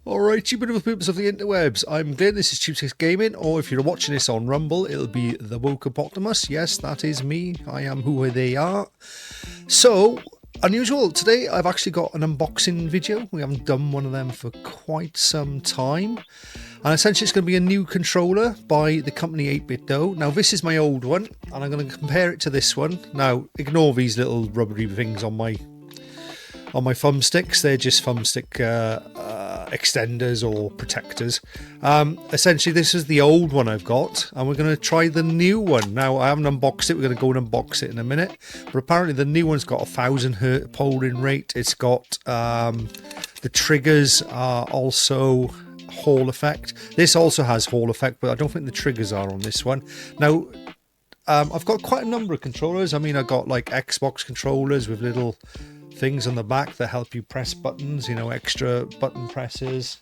Alright, you beautiful peoples of the interwebs, I'm Glenn, this is Joysticks Gaming, or if you're watching this on Rumble, it'll be the Wokeapotamus. Yes, that is me, I am who they are. So, unusual, today I've actually got an unboxing video. We haven't done one of them for quite some time. And essentially it's going to be a new controller by the company bitdo. Now this is my old one, and I'm going to compare it to this one. Now, ignore these little rubbery things on my thumbsticks, they're just thumbstick extenders or protectors. Essentially this is the old one I've got, and we're going to try the new one. Now I haven't unboxed it, we're going to go and unbox it in a minute, but apparently the new one's got 1000 hertz polling rate. It's got the triggers are also Hall effect. This also has Hall effect, but I don't think the triggers are on this one. Now I've got quite a number of controllers. I mean, I've got like Xbox controllers with little things on the back that help you press buttons, you know, extra button presses,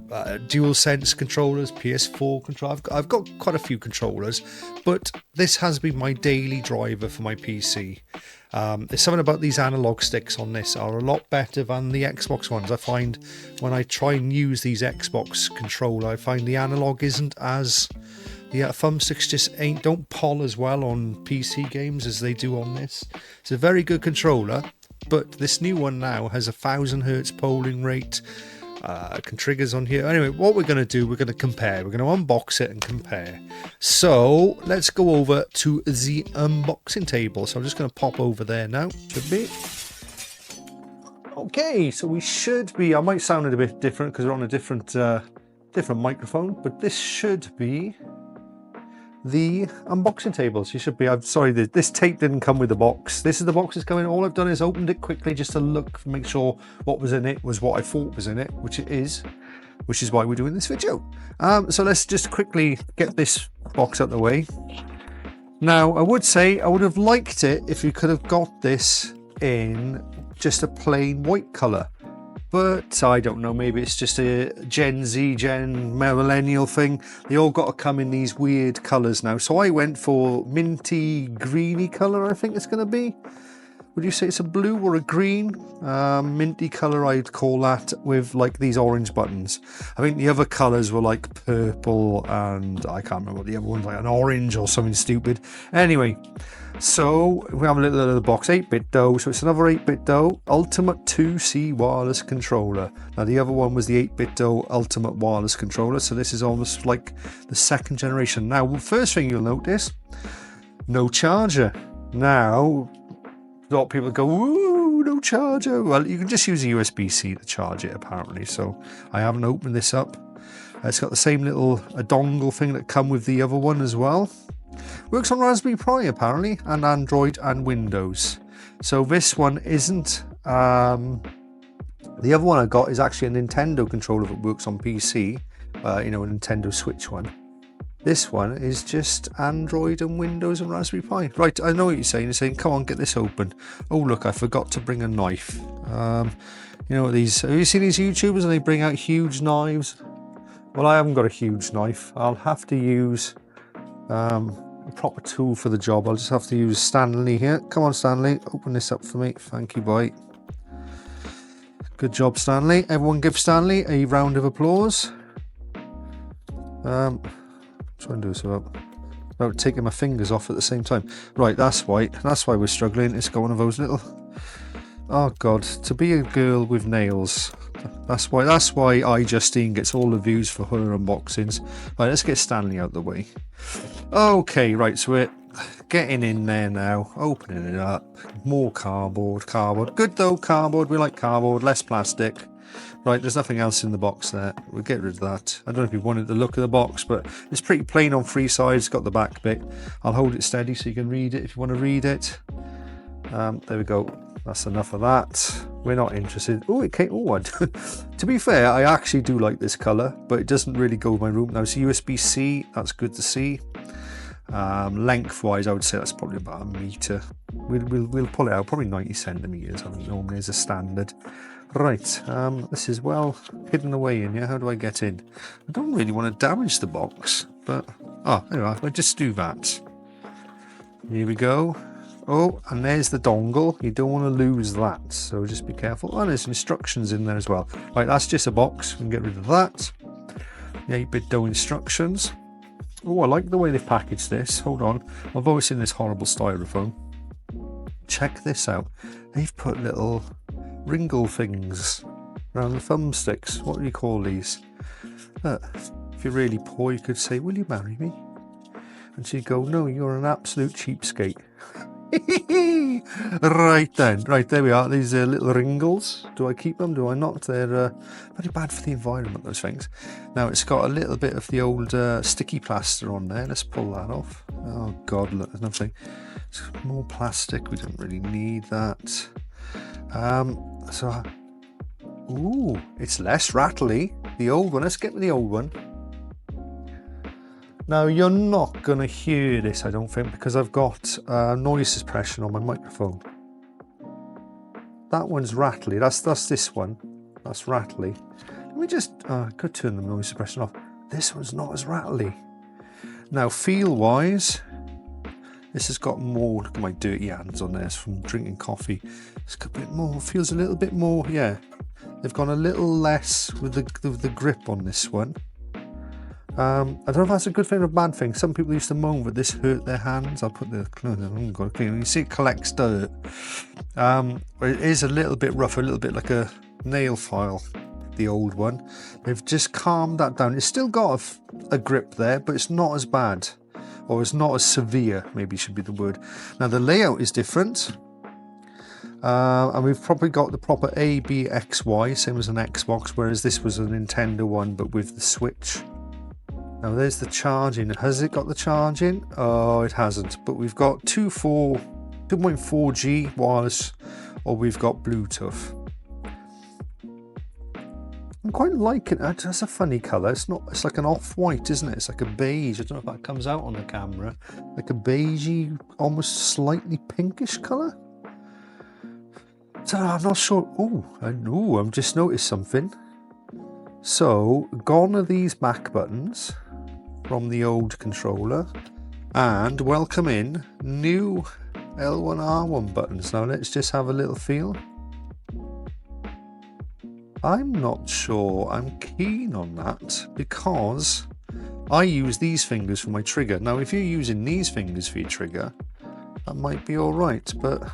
DualSense controllers, PS4 control. I've got quite a few controllers, but this has been my daily driver for my PC. There's something about these analog sticks on this are a lot better than the Xbox ones. I find when I try and use these Xbox controller, I find the analog isn't as... the thumbsticks just don't pull as well on PC games as they do on this. It's a very good controller, but this new one now has 1000 hertz polling rate, triggers on here. Anyway, what we're going to do, we're going to compare. We're going to unbox it and compare. So let's go over to the unboxing table. So I'm just going to pop over there now. Should be. Okay, so we should be, I might sound a bit different because we're on a different microphone, but this should be the unboxing table. So you should be, I'm sorry, this tape didn't come with the box. This is the box that's coming. All I've done is opened it quickly just to look, make sure what was in it was what I thought was in it, which it is, which is why we're doing this video. So let's just quickly get this box out of the way. Now, I would say I would have liked it if you could have got this in just a plain white color. But I don't know, maybe it's just a Gen Z, millennial thing. They all got to come in these weird colours now. So I went for minty, greeny colour, I think it's going to be. Would you say it's a blue or a green? Minty colour, I'd call that, with like these orange buttons. I think the other colours were like purple and I can't remember what the other one's like, an orange or something stupid. Anyway, so we have a little box, 8bitdo. So it's another 8bitdo Ultimate 2C wireless controller. Now the other one was the 8bitdo Ultimate wireless controller. So this is almost like the second generation. Now, the first thing you'll notice, no charger. Now, a lot of people go, ooh, no charger. Well, you can just use a USB-C to charge it, apparently. So I haven't opened this up. It's got the same little dongle thing that come with the other one as well. Works on Raspberry Pi, apparently, and Android and Windows. So this one isn't... the other one I got is actually a Nintendo controller that works on PC. You know, a Nintendo Switch one. This one is just Android and Windows and Raspberry Pi. Right, I know what you're saying. You're saying, come on, get this open. Oh, look, I forgot to bring a knife. You know, have you seen these YouTubers and they bring out huge knives? Well, I haven't got a huge knife. I'll have to use a proper tool for the job. I'll just have to use Stanley here. Come on, Stanley, open this up for me. Thank you, boy. Good job, Stanley. Everyone give Stanley a round of applause. Try and do this without taking my fingers off at the same time. Right, that's why we're struggling. It's got one of those little... Oh God, to be a girl with nails. That's why Justine gets all the views for her unboxings. Right, let's get Stanley out of the way. Okay, right, so we're getting in there now, opening it up. More cardboard. Good though, cardboard. We like cardboard, less plastic. Right, there's nothing else in the box there. We'll get rid of that. I don't know if you wanted the look of the box, but it's pretty plain on three sides. Got the back bit. I'll hold it steady so you can read it if you want to read it. There we go. That's enough of that. We're not interested. Oh, it came. Oh, to be fair, I actually do like this colour, but it doesn't really go with my room. Now it's USB-C. That's good to see. Lengthwise, I would say that's probably about a metre. We'll pull it out. Probably 90 centimetres. I think normally is a standard. Right, this is well hidden away in here. How do I get in? I don't really want to damage the box, but... Oh, anyway, I'll just do that. Here we go. Oh, and there's the dongle. You don't want to lose that, so just be careful. Oh, there's instructions in there as well. Right, that's just a box. We can get rid of that. The 8-bitdo instructions. Oh, I like the way they've packaged this. Hold on. I've always seen this horrible styrofoam. Check this out. They've put little wrinkle things around the thumbsticks. What do you call these? If you're really poor, you could say, "Will you marry me?" And she'd go, "No, you're an absolute cheapskate." Right then, right, there we are. These little wrinkles. Do I keep them? Do I not? They're very bad for the environment, those things. Now it's got a little bit of the old sticky plaster on there. Let's pull that off. Oh God, look, there's nothing. It's more plastic. We don't really need that. Ooh, it's less rattly. The old one. Let's get with the old one. Now you're not going to hear this, I don't think, because I've got noise suppression on my microphone. That one's rattly. That's this one. That's rattly. Let me just, I could turn the noise suppression off. This one's not as rattly. Now feel-wise, this has got more, look at my dirty hands on there, it's from drinking coffee. It's got a bit more, feels a little bit more, yeah. They've gone a little less with the grip on this one. I don't know if that's a good thing or a bad thing. Some people used to moan that this hurt their hands. I'll put the got to clean. You see it collects dirt. It is a little bit rough, a little bit like a nail file, the old one. They've just calmed that down. It's still got a grip there, but it's not as bad, or it's not as severe, maybe should be the word. Now the layout is different. And we've probably got the proper A, B, X, Y, same as an Xbox, whereas this was a Nintendo one, but with the Switch. Now there's the charging. Has it got the charging? Oh, it hasn't. But we've got 2.4G wireless, or we've got Bluetooth. I'm quite liking it. That's a funny colour. It's not. It's like an off-white, isn't it? It's like a beige. I don't know if that comes out on the camera. Like a beigey, almost slightly pinkish colour. So I'm not sure. Oh, I've just noticed something. So gone are these back buttons from the old controller, and welcome in new L1, R1 buttons. Now let's just have a little feel. I'm not sure I'm keen on that, because I use these fingers for my trigger. Now if you're using these fingers for your trigger, that might be alright, but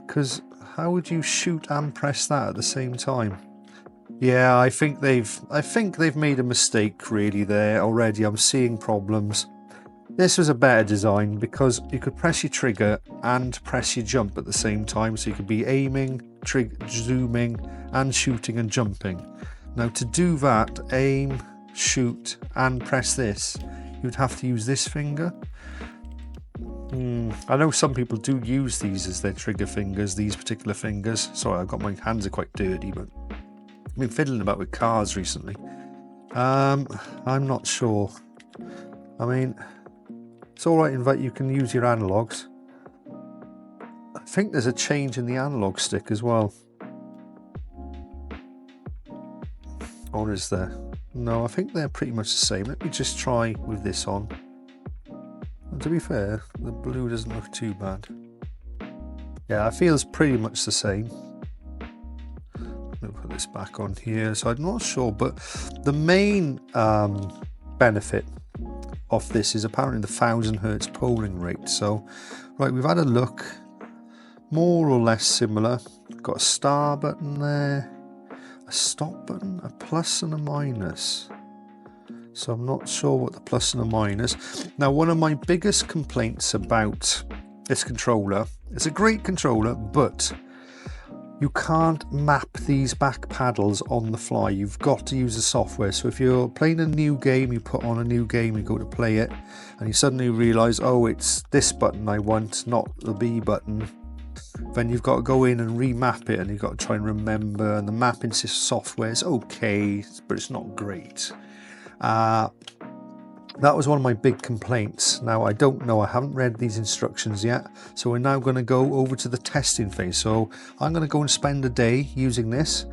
because how would you shoot and press that at the same time? Yeah, I think they've made a mistake really there already. I'm seeing problems. This was a better design because you could press your trigger and press your jump at the same time, so you could be aiming, zooming, and shooting and jumping. Now to do that, aim, shoot, and press this, you'd have to use this finger. I know some people do use these as their trigger fingers, these particular fingers. Sorry, my hands are quite dirty, but I've been fiddling about with cars recently. I'm not sure. I mean, it's alright in that you can use your analogs. I think there's a change in the analog stick as well. Or is there? No, I think they're pretty much the same. Let me just try with this on. And to be fair, the blue doesn't look too bad. Yeah, it feels pretty much the same. We'll put this back on here. So I'm not sure, but the main benefit of this is apparently the 1000 hertz polling rate. So, right, we've had a look. More or less similar. Got a star button there, a stop button, a plus and a minus. So I'm not sure what the plus and the minus. Now, one of my biggest complaints about this controller, it's a great controller, but you can't map these back paddles on the fly. You've got to use the software. So if you're playing a new game, you put on a new game, you go to play it, and you suddenly realize, oh, it's this button I want, not the B button. Then you've got to go in and remap it, and you've got to try and remember, and the mapping software is okay, but it's not great. That was one of my big complaints. Now I don't know, I haven't read these instructions yet, so we're now going to go over to the testing phase. So I'm going to go and spend a day using this.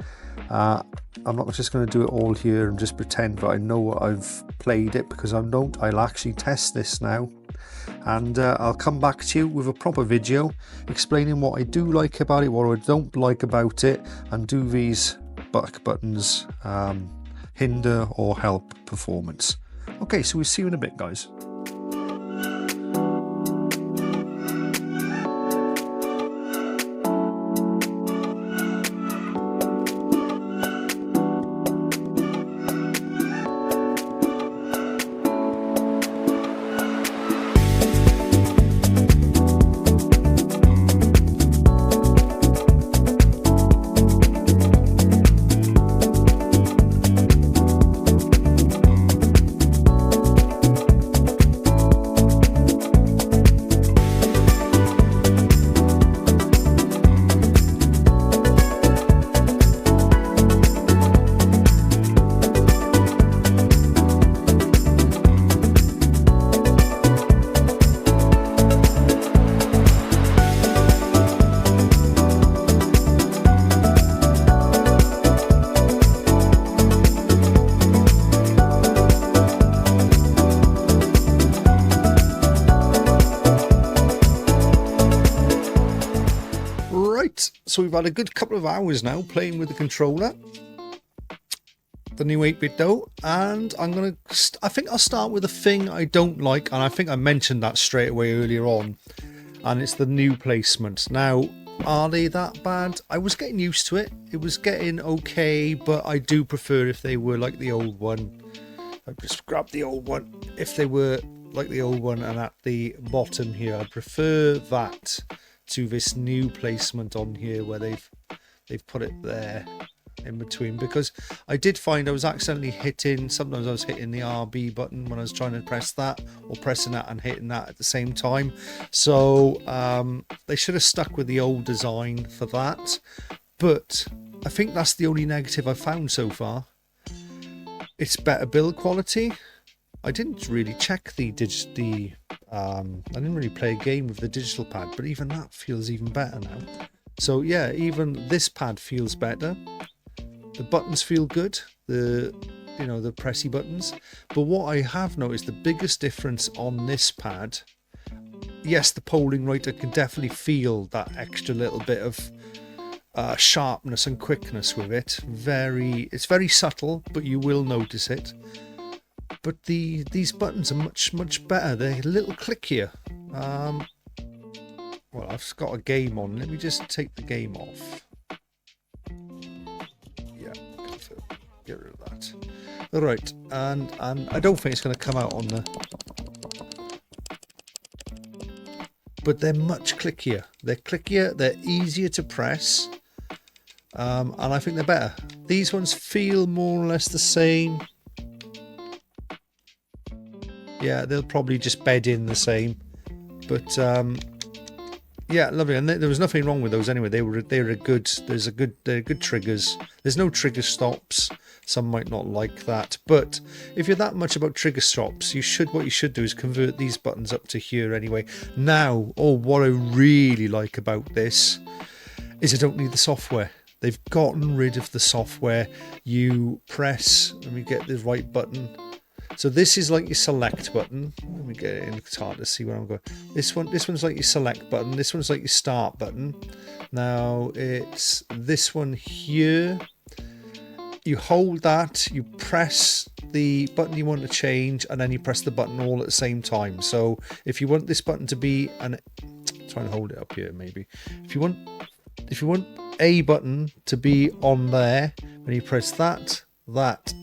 I'm not just going to do it all here and just pretend that I know I've played it, because I'll actually test this now. and I'll come back to you with a proper video explaining what I do like about it, what I don't like about it, and do these back buttons hinder or help performance. Okay, so we'll see you in a bit, guys. So we've had a good couple of hours now playing with the controller, the new 8bitdo, and I think I'll start with the thing I don't like, and I think I mentioned that straight away earlier on, and it's the new placement. Now, are they that bad? I was getting used to it. It was getting okay, but I do prefer if they were like the old one. I've just grabbed the old one. If they were like the old one and at the bottom here, I prefer that to this new placement on here where they've put it there in between, because I did find I was accidentally hitting, sometimes I was hitting the RB button when I was trying to press that, or pressing that and hitting that at the same time. So they should have stuck with the old design for that, but I think that's the only negative I've found so far. It's better build quality. I didn't really check I didn't really play a game with the digital pad, but even that feels even better now. So yeah, even this pad feels better. The buttons feel good, the pressy buttons. But what I have noticed, the biggest difference on this pad, yes, the polling right, I can definitely feel that extra little bit of sharpness and quickness with it. It's very subtle, but you will notice it. But these buttons are much better. They're a little clickier. Well, I've got a game on. Let me just take the game off. Yeah, get rid of that. All right, and I don't think it's going to come out on the. But they're much clickier. They're clickier. They're easier to press, and I think they're better. These ones feel more or less the same. Yeah, they'll probably just bed in the same, but yeah, lovely. And there was nothing wrong with those anyway. They're good triggers. There's no trigger stops. Some might not like that, but if you're that much about trigger stops, what you should do is convert these buttons up to here anyway. Now, what I really like about this is I don't need the software. They've gotten rid of the software. You press, let me get the right button. So this is like your select button. Let me get it in. It's hard to see where I'm going. This one's like your select button. This one's like your start button. Now it's this one here. You hold that, you press the button you want to change, and then you press the button all at the same time. So if you want this button to be trying to hold it up here maybe. If you want a button to be on there, when you press that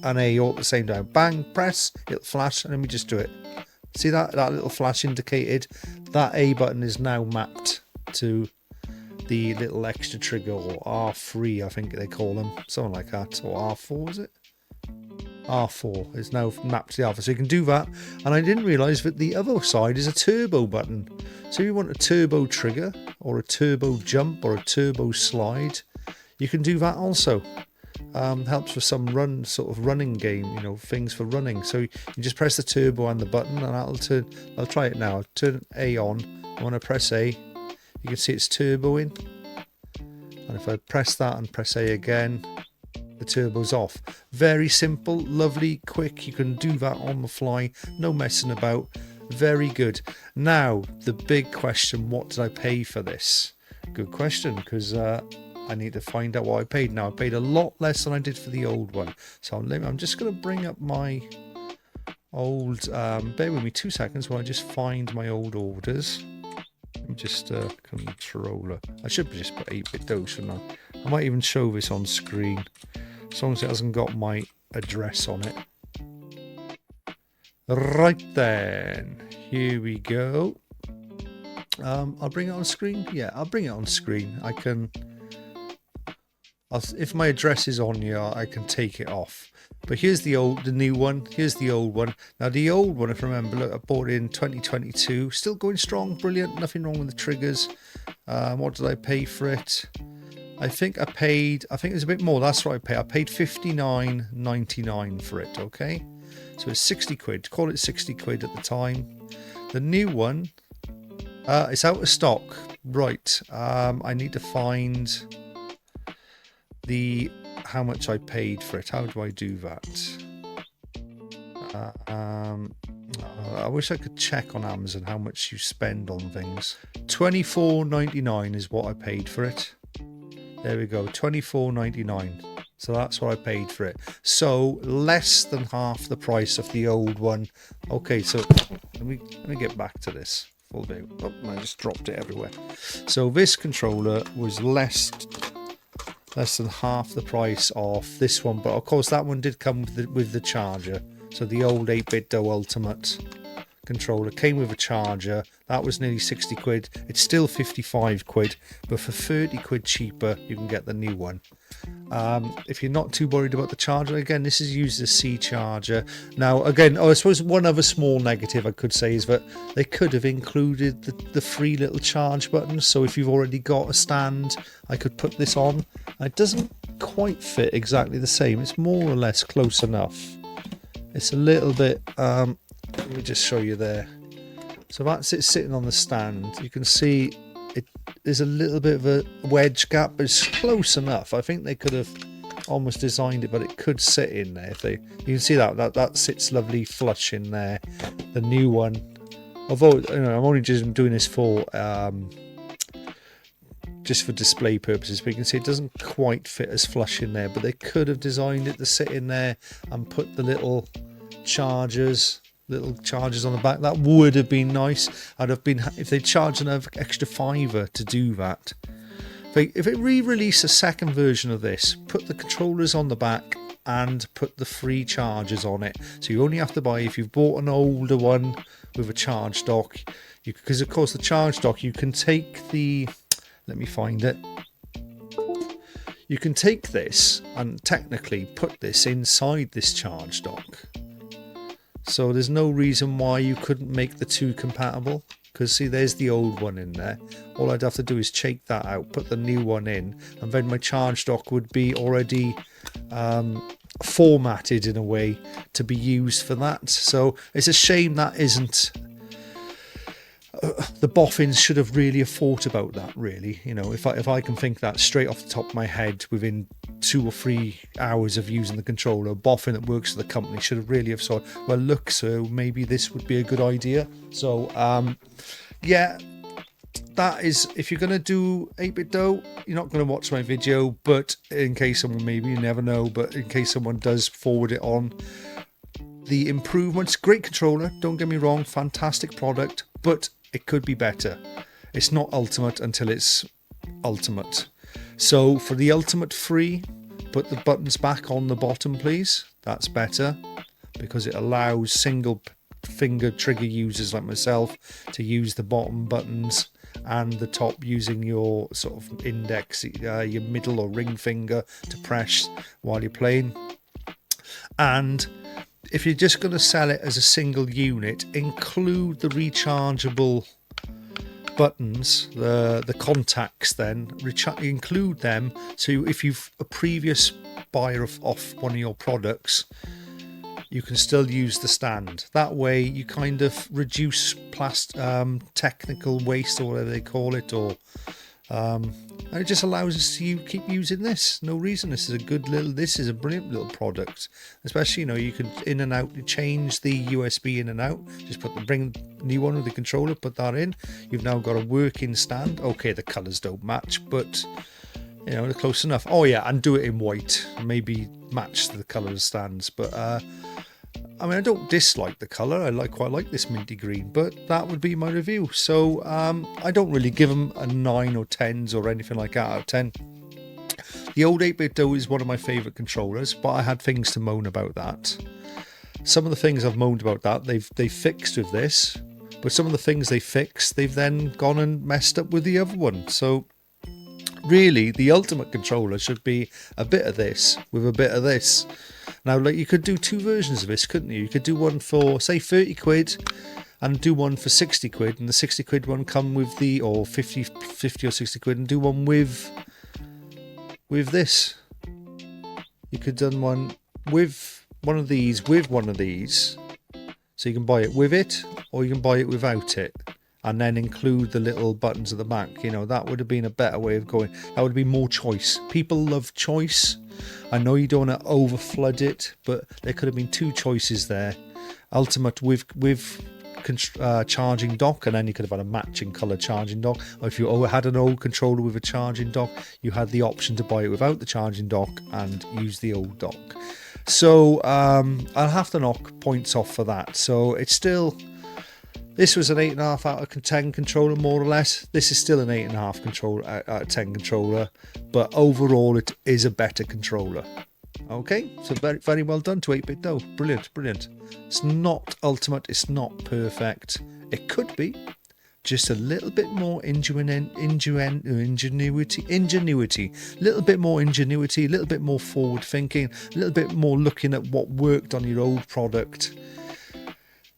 and A all at the same time, bang, press, it'll flash, and let me just do it. See that little flash indicated? That A button is now mapped to the little extra trigger, or R3 I think they call them, something like that, or R4 is it? R4 is now mapped to the alpha, so you can do that. And I didn't realise that the other side is a turbo button. So if you want a turbo trigger, or a turbo jump, or a turbo slide, you can do that also. Helps with some sort of running game, things for running. So you just press the turbo and the button, and that'll turn. I'll try it now. I'll turn A on. When I press A, you can see it's turboing. And if I press that and press A again, the turbo's off. Very simple, lovely, quick. You can do that on the fly, no messing about. Very good. Now, the big question, what did I pay for this? Good question, because I need to find out what I paid. Now, I paid a lot less than I did for the old one. So I'm just going to bring up my old, bear with me 2 seconds while I just find my old orders. Let me just, controller. I should just put 8bitdo, shouldn't I? I might even show this on screen, as long as it hasn't got my address on it. Right then, here we go. I'll bring it on screen. Yeah, I'll bring it on screen. I can, if my address is on here, I can take it off. But here's the new one. Here's the old one. Now the old one, if I remember, look, I bought it in 2022. Still going strong, brilliant. Nothing wrong with the triggers. What did I pay for it? I think it was a bit more. That's what I paid. I paid $59.99 for it. Okay, so it's 60 quid. Call it 60 quid at the time. The new one, it's out of stock. Right. I need to find how much I paid for it. How do I do that? I wish I could check on Amazon how much you spend on things. $24.99 is what I paid for it. There we go, $24.99. So that's what I paid for it. So less than half the price of the old one. Okay, so let me get back to this full view. Oh, I just dropped it everywhere. So this controller was less than half the price of this one, but of course that one did come with the charger. So the old 8bitdo Ultimate controller came with a charger. That was nearly 60 quid. It's still 55 quid, but for 30 quid cheaper you can get the new one. If you're not too worried about the charger, again, this is used as a C charger. Now again, I suppose one other small negative I could say is that they could have included the free little charge buttons. So if you've already got a stand, I could put this on. It doesn't quite fit exactly the same. It's more or less close enough. It's a little bit, let me just show you there. So that's it sitting on the stand. You can see there's a little bit of a wedge gap, but it's close enough. I think they could have almost designed it, but it could sit in there. You can see that sits lovely flush in there. The new one, although I'm only just doing this for just for display purposes, but you can see it doesn't quite fit as flush in there. But they could have designed it to sit in there and put the little chargers on the back. That would have been nice. If they charged an extra $5 to do that. If it re-release a second version of this, put the controllers on the back and put the free chargers on it. So you only have to buy, if you've bought an older one with a charge dock, because of course the charge dock, you can take let me find it. You can take this and technically put this inside this charge dock. So there's no reason why you couldn't make the two compatible, because see, there's the old one in there. All I'd have to do is take that out, put the new one in, and then my charge dock would be already formatted in a way to be used for that. So it's a shame that isn't. The boffins should have really thought about that, really. You know, if I can think that straight off the top of my head within 2 or 3 hours of using the controller, a boffin that works for the company should have really have thought, well, look, so maybe this would be a good idea. So yeah, that is, if you're going to do 8bitdo, you're not going to watch my video, but in case someone, maybe, you never know, but in case someone does forward it on, the improvements, great controller, don't get me wrong, fantastic product, but it could be better. It's not ultimate until it's ultimate. So for the ultimate free, put the buttons back on the bottom, please. That's better, because it allows single finger trigger users like myself to use the bottom buttons and the top using your sort of index, your middle or ring finger to press while you're playing. And if you're just going to sell it as a single unit, include the rechargeable buttons, the contacts, then include them. So if you've a previous buyer off one of your products, you can still use the stand. That way you kind of reduce technical waste, or whatever they call it, or and it just allows us to keep using this. No reason. This is a brilliant little product, especially, you know, you can in and out, change the USB in and out, just bring a new one with the controller, put that in. You've now got a working stand. Okay, the colors don't match, but you know, they're close enough. Oh yeah, and do it in white, maybe match the color of the stands. But I mean, I don't dislike the color. I quite like this minty green, but that would be my review. So I don't really give them a 9 or 10s or anything like that out of 10. The old 8bitdo is one of my favorite controllers, but I had things to moan about that. Some of the things I've moaned about that they fixed with this, but some of the things they fixed, they've then gone and messed up with the other one. So really, the ultimate controller should be a bit of this with a bit of this. Now, like, you could do 2 versions of this, couldn't you? You could do one for, say, 30 quid and do one for 60 quid, and the 60 quid one come with the, or 50 or 60 quid, and do one with this. You could done one with one of these, so you can buy it with it, or you can buy it without it, and then include the little buttons at the back. You know, that would have been a better way of going. That would be more choice. People love choice. I know you don't want to over flood it, but there could have been 2 choices there. Ultimate with charging dock, and then you could have had a matching color charging dock. Or if you had an old controller with a charging dock, you had the option to buy it without the charging dock and use the old dock. So I'll have to knock points off for that. So it's still, this was an 8.5 out of 10 controller, more or less. This is still an 8.5 out of 10 controller, but overall it is a better controller. Okay, so very, very well done to 8bitdo. Brilliant, brilliant. It's not ultimate, it's not perfect. It could be just a little bit more ingenuity, a little bit more ingenuity, a little bit more forward thinking, a little bit more looking at what worked on your old product,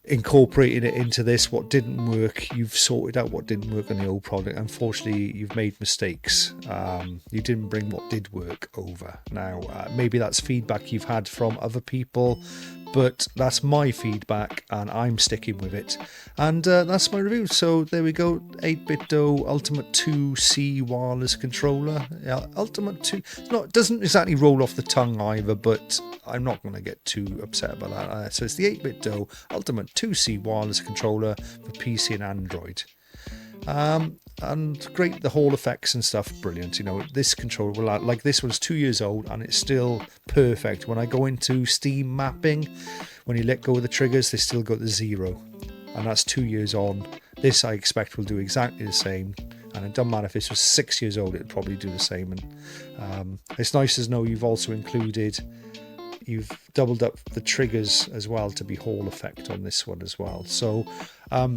incorporating it into this. What didn't work, you've sorted out what didn't work on the old product. Unfortunately, you've made mistakes. You didn't bring what did work over. Now, maybe that's feedback you've had from other people, but that's my feedback and I'm sticking with it. And that's my review. So there we go, 8bitdo Ultimate 2C wireless controller. Yeah, Ultimate 2, it doesn't exactly roll off the tongue either, but I'm not going to get too upset about that. So it's the 8bitdo Ultimate 2C wireless controller for PC and Android. And great, the Hall effects and stuff, brilliant. You know, this controller, like this one's 2 years old and it's still perfect. When I go into Steam mapping, when you let go of the triggers, they still got the 0, and that's 2 years on. This I expect will do exactly the same, and it doesn't matter if this was 6 years old, it'd probably do the same. And it's nice to know you've also included, you've doubled up the triggers as well to be Hall effect on this one as well. So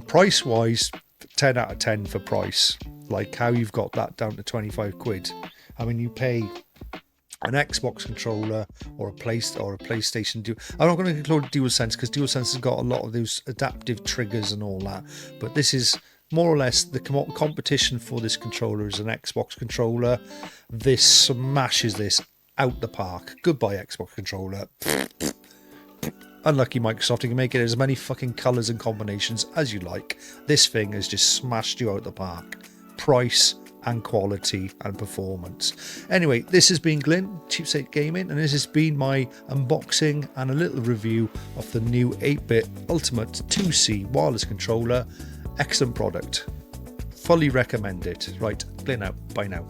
price wise, 10 out of 10 for price. Like how you've got that down to 25 quid. I mean, you pay an Xbox controller or a PlayStation. I'm not going to include DualSense because DualSense has got a lot of those adaptive triggers and all that. But this is more or less the competition for this controller is an Xbox controller. This smashes this out the park. Goodbye, Xbox controller. Unlucky Microsoft, you can make it as many fucking colours and combinations as you like. This thing has just smashed you out the park. Price and quality and performance. Anyway, this has been Glyn, Cheapsake Gaming, and this has been my unboxing and a little review of the new 8-bit Ultimate 2C wireless controller. Excellent product. Fully recommend it. Right, Glyn out. Bye now.